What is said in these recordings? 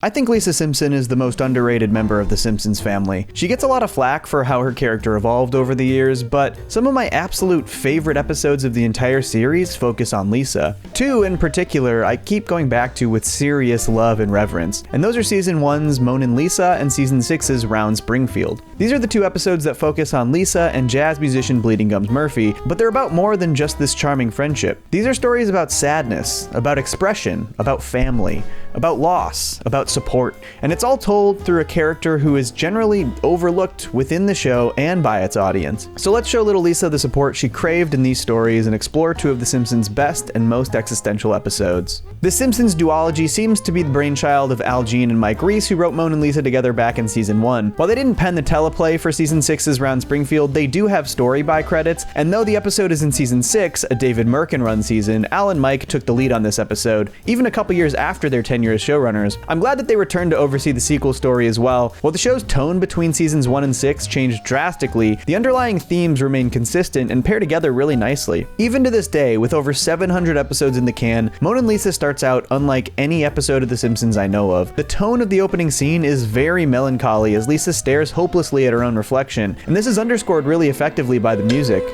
I think Lisa Simpson is the most underrated member of the Simpsons family. She gets a lot of flack for how her character evolved over the years, but some of my absolute favorite episodes of the entire series focus on Lisa. Two in particular I keep going back to with serious love and reverence, and those are Season 1's Moanin Lisa and Season 6's Round Springfield. These are the two episodes that focus on Lisa and jazz musician Bleeding Gums Murphy, but they're about more than just this charming friendship. These are stories about sadness, about expression, about family, about loss, about support, and it's all told through a character who is generally overlooked within the show and by its audience. So let's show little Lisa the support she craved in these stories and explore two of The Simpsons' best and most existential episodes. The Simpsons duology seems to be the brainchild of Al Jean and Mike Reiss, who wrote Moanin Lisa together back in Season 1. While they didn't pen the teleplay for Season 6's Round Springfield, they do have story by credits, and though the episode is in Season 6, a David Merkin run season, Al and Mike took the lead on this episode, even a couple years after their tenure as showrunners. I'm glad that they returned to oversee the sequel story as well. While the show's tone between Seasons 1 and 6 changed drastically, the underlying themes remain consistent and pair together really nicely. Even to this day, with over 700 episodes in the can, Moanin Lisa starts out unlike any episode of The Simpsons I know of. The tone of the opening scene is very melancholy as Lisa stares hopelessly at her own reflection, and this is underscored really effectively by the music.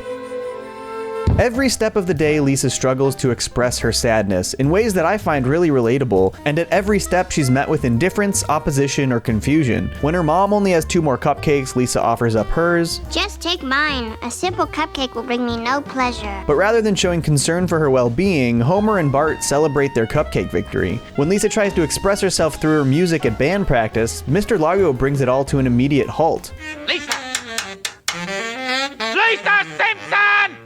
Every step of the day, Lisa struggles to express her sadness in ways that I find really relatable, and at every step she's met with indifference, opposition, or confusion. When her mom only has 2 more cupcakes, Lisa offers up hers. Just take mine. A simple cupcake will bring me no pleasure. But rather than showing concern for her well-being, Homer and Bart celebrate their cupcake victory. When Lisa tries to express herself through her music at band practice, Mr. Largo brings it all to an immediate halt. Lisa! Lisa Simpson!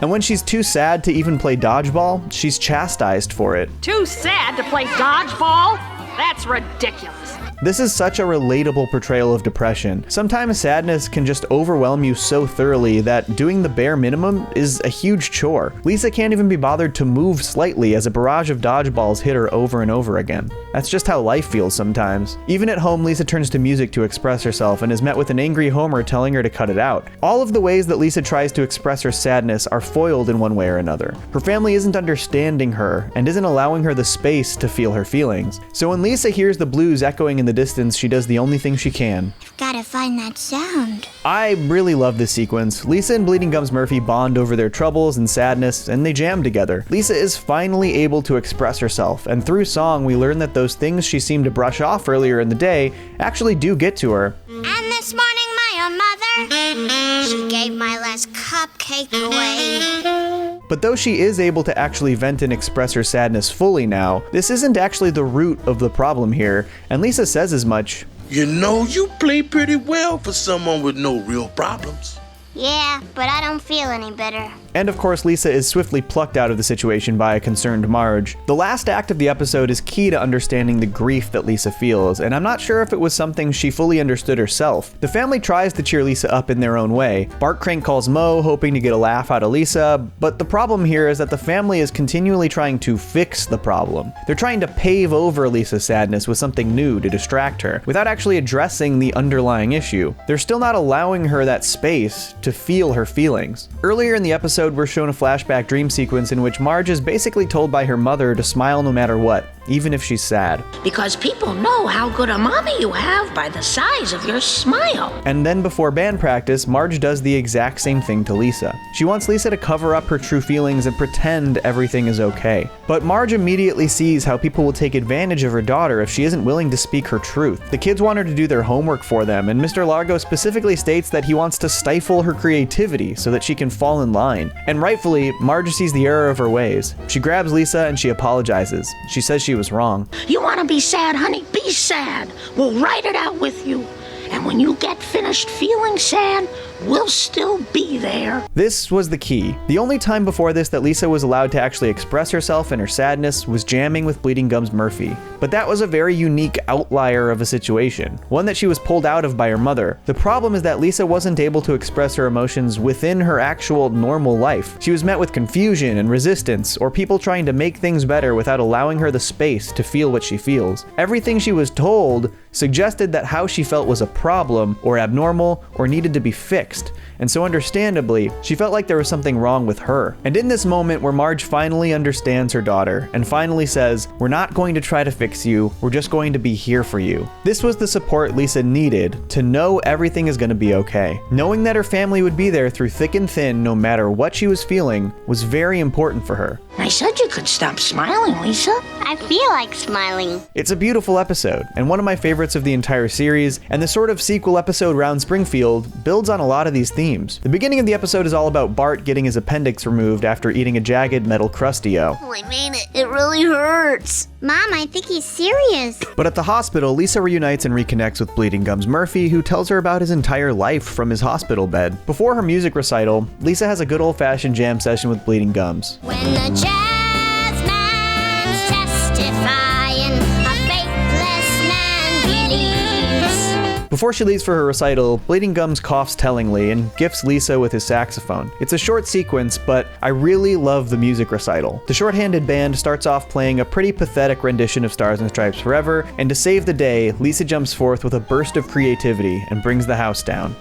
And when she's too sad to even play dodgeball, she's chastised for it. Too sad to play dodgeball? That's ridiculous. This is such a relatable portrayal of depression. Sometimes sadness can just overwhelm you so thoroughly that doing the bare minimum is a huge chore. Lisa can't even be bothered to move slightly as a barrage of dodgeballs hit her over and over again. That's just how life feels sometimes. Even at home, Lisa turns to music to express herself and is met with an angry Homer telling her to cut it out. All of the ways that Lisa tries to express her sadness are foiled in one way or another. Her family isn't understanding her and isn't allowing her the space to feel her feelings. So when Lisa hears the blues echoing in the distance, she does the only thing she can. Gotta find that sound. I really love this sequence. Lisa and Bleeding Gums Murphy bond over their troubles and sadness, and they jam together. Lisa is finally able to express herself, and through song we learn that those things she seemed to brush off earlier in the day actually do get to her. And this morning my mother, she gave my last cupcake away. But though she is able to actually vent and express her sadness fully now, this isn't actually the root of the problem here, and Lisa says as much. You know, you play pretty well for someone with no real problems. Yeah, but I don't feel any better. And of course, Lisa is swiftly plucked out of the situation by a concerned Marge. The last act of the episode is key to understanding the grief that Lisa feels, and I'm not sure if it was something she fully understood herself. The family tries to cheer Lisa up in their own way. Bart Crank calls Moe, hoping to get a laugh out of Lisa, but the problem here is that the family is continually trying to fix the problem. They're trying to pave over Lisa's sadness with something new to distract her, without actually addressing the underlying issue. They're still not allowing her that space to feel her feelings. Earlier in the episode, we're shown a flashback dream sequence in which Marge is basically told by her mother to smile no matter what, even if she's sad. Because people know how good a mommy you have by the size of your smile. And then before band practice, Marge does the exact same thing to Lisa. She wants Lisa to cover up her true feelings and pretend everything is okay. But Marge immediately sees how people will take advantage of her daughter if she isn't willing to speak her truth. The kids want her to do their homework for them, and Mr. Largo specifically states that he wants to stifle her creativity so that she can fall in line. And rightfully, Marge sees the error of her ways. She grabs Lisa and she apologizes. She says she was wrong. You want to be sad, honey? Be sad. We'll write it out with you. And when you get finished feeling sad, we'll still be there. This was the key. The only time before this that Lisa was allowed to actually express herself and her sadness was jamming with Bleeding Gums Murphy. But that was a very unique outlier of a situation, one that she was pulled out of by her mother. The problem is that Lisa wasn't able to express her emotions within her actual normal life. She was met with confusion and resistance, or people trying to make things better without allowing her the space to feel what she feels. Everything she was told suggested that how she felt was a problem, or abnormal, or needed to be fixed. And so understandably, she felt like there was something wrong with her. And in this moment where Marge finally understands her daughter, and finally says, "We're not going to try to fix fix you. We're just going to be here for you. This was the support Lisa needed to know everything is going to be okay. Knowing that her family would be there through thick and thin no matter what she was feeling was very important for her. I said you could stop smiling, Lisa. I feel like smiling. It's a beautiful episode, and one of my favorites of the entire series, and the sort of sequel episode Round Springfield builds on a lot of these themes. The beginning of the episode is all about Bart getting his appendix removed after eating a jagged metal Krusty-O. Oh, I made it. It really hurts. Mom, I think he's serious. But at the hospital, Lisa reunites and reconnects with Bleeding Gums Murphy, who tells her about his entire life from his hospital bed. Before her music recital, Lisa has a good old-fashioned jam session with Bleeding Gums. When the jazz man's testifying, a faithless man believes. Before she leaves for her recital, Bleeding Gums coughs tellingly and gifts Lisa with his saxophone. It's a short sequence, but I really love the music recital. The shorthanded band starts off playing a pretty pathetic rendition of Stars and Stripes Forever, and to save the day, Lisa jumps forth with a burst of creativity and brings the house down.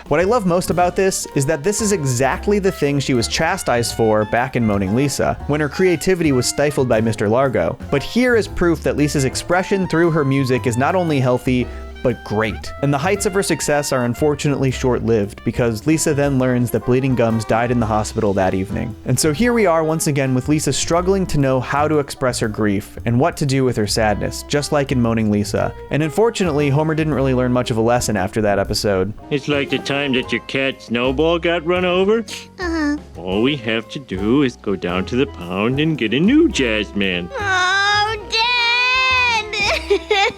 What I love most about this is that this is exactly the thing she was chastised for back in Moanin Lisa, when her creativity was stifled by Mr. Largo. But here is proof that Lisa's expression through her music is not only healthy, but great. And the heights of her success are unfortunately short-lived, because Lisa then learns that Bleeding Gums died in the hospital that evening. And so here we are once again with Lisa struggling to know how to express her grief and what to do with her sadness, just like in Moanin Lisa. And unfortunately, Homer didn't really learn much of a lesson after that episode. It's like the time that your cat Snowball got run over. All we have to do is go down to the pound and get a new jazz man. Oh, Dad!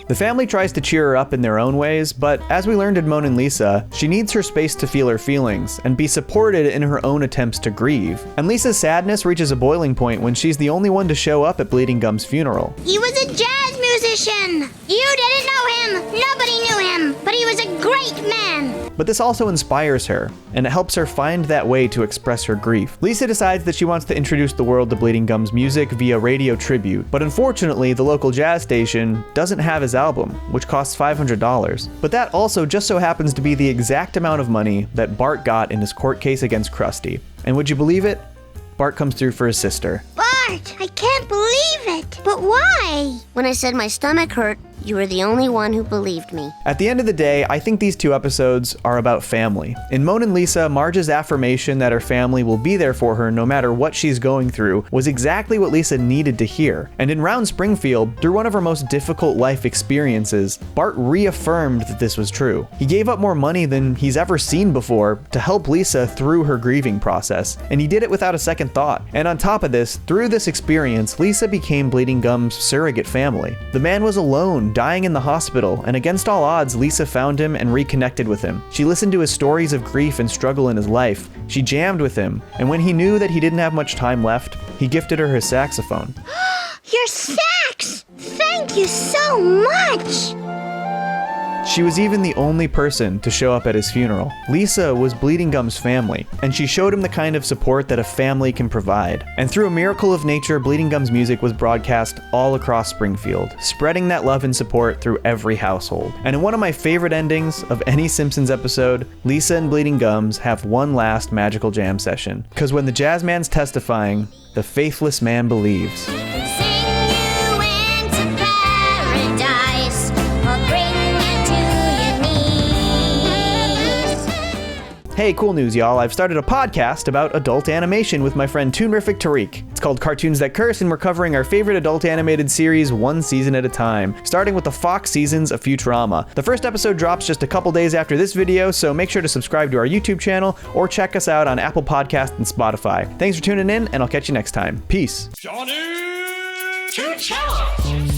The family tries to cheer her up in their own ways, but as we learned in Moanin Lisa, she needs her space to feel her feelings and be supported in her own attempts to grieve. And Lisa's sadness reaches a boiling point when she's the only one to show up at Bleeding Gums' funeral. He was a jazz musician. You didn't know him. Nobody knew him. But he was a great man. But this also inspires her, and it helps her find that way to express her grief. Lisa decides that she wants to introduce the world to Bleeding Gums' music via radio tribute, but unfortunately, the local jazz station doesn't have his album, which costs $500. But that also just so happens to be the exact amount of money that Bart got in his court case against Krusty. And would you believe it? Bart comes through for his sister. Bart, I can't believe it. But why? When I said my stomach hurt, you were the only one who believed me. At the end of the day, I think these two episodes are about family. In Moanin Lisa, Marge's affirmation that her family will be there for her no matter what she's going through was exactly what Lisa needed to hear. And in Round Springfield, through one of her most difficult life experiences, Bart reaffirmed that this was true. He gave up more money than he's ever seen before to help Lisa through her grieving process, and he did it without a second thought. And on top of this, through this experience, Lisa became Bleeding Gums' surrogate family. The man was alone, dying in the hospital, and against all odds, Lisa found him and reconnected with him. She listened to his stories of grief and struggle in his life. She jammed with him, and when he knew that he didn't have much time left, he gifted her his saxophone. Your sax! Thank you so much! She was even the only person to show up at his funeral. Lisa was Bleeding Gums' family, and she showed him the kind of support that a family can provide. And through a miracle of nature, Bleeding Gums' music was broadcast all across Springfield, spreading that love and support through every household. And in one of my favorite endings of any Simpsons episode, Lisa and Bleeding Gums have one last magical jam session. Because when the jazz man's testifying, the faithless man believes. Hey, cool news, y'all. I've started a podcast about adult animation with my friend Toonrific Tariq. It's called Cartoons That Curse, and we're covering our favorite adult animated series one season at a time, starting with the Fox seasons of Futurama. The first episode drops just a couple days after this video, so make sure to subscribe to our YouTube channel or check us out on Apple Podcasts and Spotify. Thanks for tuning in, and I'll catch you next time. Peace. Johnny! Two challenges!